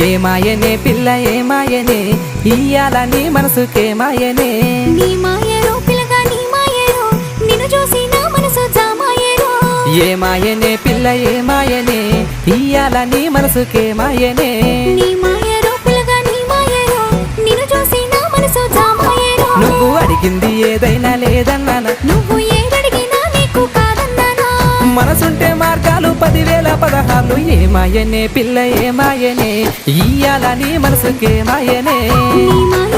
ఏమాయనే పిల్ల ఏమాయనే ఇయ్యాల నీ మనసుకేమాయనే నీ మాయరో పిల్లగా నీ మాయరో నిన్ను చూసి నా మనసు జామాయరో ఏమాయనే పిల్ల ఏమాయనే ఇయ్యాల నీ మనసుకేమాయనే నీ మాయరో పిల్లగా నీ మాయరో నిన్ను చూసి నా మనసు జామాయరో నువ్వు అడిగింది ఏదైనా లేదన్నానా నువ్వు ఏదడిగినా నీకు కాదన్నానా మనసుంటే మార్గాలు 10,000 16 ఏమాయనే పిల్ల ఏమాయనే ఇయ్యాల నీ మనసుకేమాయనే నీ మాయ